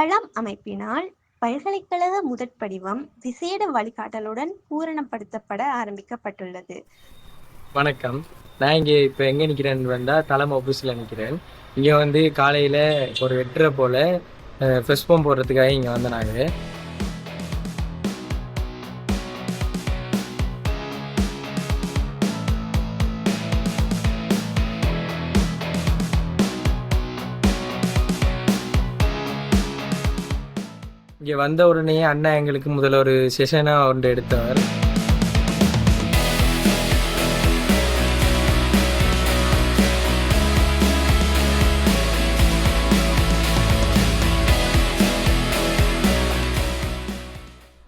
வளம் அமைப்பினால் பல்கலைக்கழக முதற்படிவம் விசேட வழிகாட்டலுடன் பூரணப்படுத்தப்பட ஆரம்பிக்கப்பட்டுள்ளது. வணக்கம். நான் இங்கே இப்போ எங்கே நிற்கிறேன்னு வந்தால் தலைமை ஆஃபீஸில் நிற்கிறேன். இங்கே காலையில் ஒரு 8:30 போல் ஃப்ரெஷ் பம்ப் போடுறதுக்காக இங்கே வந்தனாங்க. இங்கே வந்த உடனே அண்ணா எங்களுக்கு முதல்ல ஒரு செஷனாக ஒன்று எடுத்தவர்.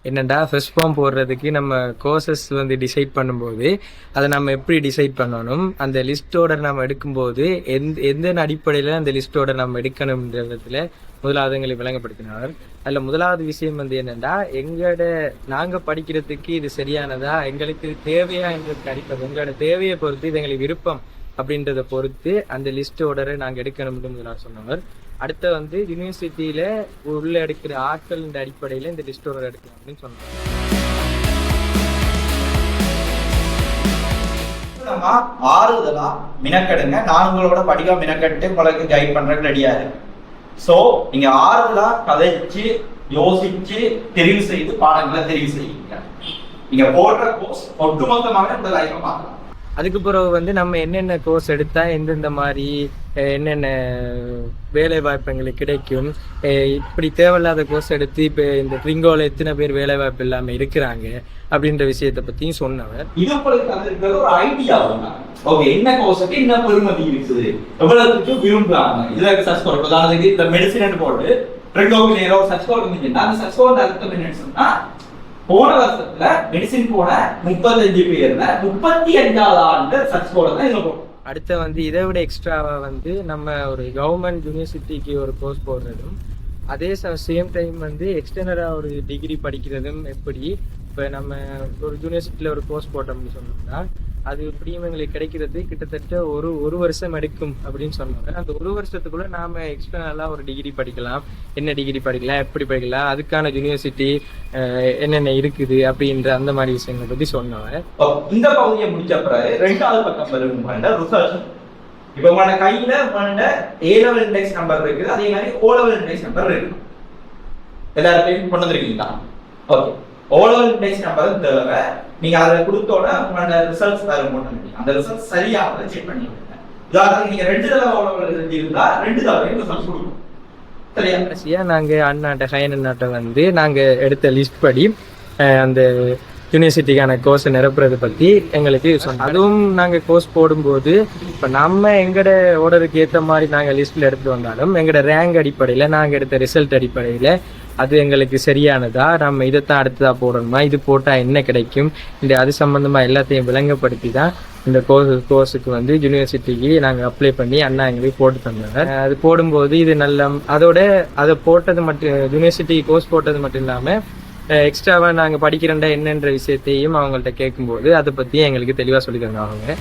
என்னென்னா ஃபர்ஸ்ட் ஃபார்ம் போடுறதுக்கு நம்ம கோர்சஸ் டிசைட் பண்ணும்போது அதை நம்ம எப்படி டிசைட் பண்ணணும், அந்த லிஸ்ட் ஆர்டர் நம்ம எடுக்கும்போது எந்த அடிப்படையில் அந்த லிஸ்ட் ஆர்டர் நம்ம எடுக்கணுன்றதுல முதலாவது எங்களை விளங்கப்படுத்தினார். அதில் முதலாவது விஷயம் என்னென்னா, நாங்கள் படிக்கிறதுக்கு இது சரியானதா, எங்களுக்கு தேவையா எங்களுக்கு அடிப்பது, எங்களோட தேவையை பொறுத்து இது எங்களுக்கு விருப்பம் அப்படின்றத பொறுத்து அந்த லிஸ்ட் ஆர்டரை நாங்கள் எடுக்கணும்னு முதலாக சொன்னவர். அடுத்த யூனிவர்சிட்டியில உள்ள எடுக்கிற ஆட்கள் அடிப்படையில இந்த லிஸ்ட் ஆர்டர் எடுக்கலாம் அப்படின்னு சொன்னாங்க. ஆறுதலா மினக்கெடுங்க. நான் உங்களோட படிக்க மினக்கெட்டு உங்களுக்கு கைட் பண்றதுக்கு ரெடியா இருக்கு. சோ நீங்க ஆறுதலா கதைச்சு யோசிச்சு தெரிவு செய்து பாடங்களை தெரிவு செய்யுங்க. நீங்க போடுற கோர்ஸ் ஒட்டுமொத்தமாக இந்த லைஃபை பார்க்கலாம். அதுக்கு பிறகு நம்ம என்னென்ன கோர்ஸ் எடுத்தா எந்தெந்த மாதிரி என்னென்ன வேலை வாய்ப்பு எங்களுக்கு கிடைக்கும், இப்படி தேவையில்லாத கோர்ஸ் எடுத்து இப்போ இந்த ட்ரிங்கோல எத்தனை பேர் வேலை வாய்ப்பு இல்லாம இருக்கிறாங்க அப்படின்ற விஷயத்த பத்தியும் சொன்னவர். இது உங்களுக்கு ஒரு ஐடியா ஓகே, என்ன கோர்ஸுக்கு என்ன பெருமதி இருக்குது, எவ்வளவுக்கு விரும்புறாங்க, இதுல சர்ச் பண்ணுறது. உதாரணத்துக்கு இந்த மெடிசின் போட்டு ட்ரிங்கோக்கு நேரோ சர்ச் பண்ணுங்க. அந்த சர்ச் பண்ண அர்த்தம் என்னன்னு சொன்னா, போன வருஷத்துல மெடிசின் போன 35 பேர்ல 35வது ஆண்டு சர்ச் போடுறதா இதுல போடும். அடுத்த இதை விட எக்ஸ்ட்ராவா நம்ம ஒரு கவர்மெண்ட் யூனிவர்சிட்டிக்கு ஒரு கோர்ஸ் போடுறதும், அதே சேம் டைம் எக்ஸ்டர்னலா ஒரு டிகிரி படிக்கிறதும் எப்படி. இப்போ நம்ம ஒரு யூனிவர்சிட்டியில ஒரு கோர்ஸ் போட்டோம்னு சொன்னோம்னா அது எப்படியும் எங்களுக்கு கிடைக்கிறது கிட்டத்தட்ட ஒரு வருஷம் எடுக்கும் அப்படின்னு சொன்னாங்க. அந்த ஒரு வருஷத்துக்குள்ள நாம எக்ஸ்டர்னலா ஒரு டிகிரி படிக்கலாம். என்ன டிகிரி படிக்கலாம், எப்படி படிக்கலாம், அதுக்கான யூனிவர்சிட்டி என்னென்ன இருக்குது அப்படின்ற அந்த மாதிரி விஷயங்களை பத்தி சொன்னாங்க. இந்த பகுதியை முடிச்ச பிறகு 2வது பக்கம் வரும் ரிசர்ச். இப்ப உங்களோட கையில உங்களோட A-level இண்டெக்ஸ் நம்பர் இருக்குது, அதே மாதிரி O-level இண்டெக்ஸ் நம்பர் இருக்கு. எல்லாருக்கும் கொண்டு வந்திருக்கீங்களா? ஓகே, O-level இண்டெக்ஸ் நம்பர் தேவை. நீங்க அதை கொடுத்தோட உங்களோட ரிசல்ட்ஸ் வேற போட்டு அந்த ரிசல்ட் சரியாக செக் பண்ணி விடுங்க. உதாரணத்துக்கு நீங்க 2 தடவை O-level எழுதியிருந்தா 2 தடவை ரிசல்ட் கொடுக்கும். சரியா? நாங்க அண்ணாட்ட ஹையண்ணாட்ட நாங்க எடுத்த லிஸ்ட் படி அந்த யூனிவர்சிட்டிக்கான கோர்ஸ் நிரப்புறது பத்தி எங்களுக்கு சொன்னோம். அதுவும் நாங்க கோர்ஸ் போடும்போது இப்ப நம்ம எங்கட ஓர்டருக்கு ஏற்ற மாதிரி நாங்க லிஸ்ட்ல எடுத்துட்டு வந்தாலும் எங்கட ரேங்க் அடிப்படையில நாங்க எடுத்த ரிசல்ட் அடிப்படையில அது எங்களுக்கு சரியானதா, நம்ம இதைத்தான் அடுத்ததா போடணுமா, இது போட்டா என்ன கிடைக்கும், அது சம்பந்தமா எல்லாத்தையும் விளங்கப்படுத்தி தான் இந்த கோர்ஸுக்கு யூனிவர்சிட்டிக்கு நாங்க அப்ளை பண்ணி அண்ணா எங்களுக்கு போட்டு தந்தாங்க. அது போடும்போது இது நல்ல அதை போட்டது மட்டும் யூனிவர்சிட்டி கோர்ஸ் போட்டது மட்டும் இல்லாம எக்ஸ்ட்ராவா நாங்க படிக்கிறேன்டா என்னன்ற விஷயத்தையும் அவங்கள்ட்ட கேட்கும்போது அதை பத்தி எங்களுக்கு தெளிவா சொல்லி தந்தாங்க.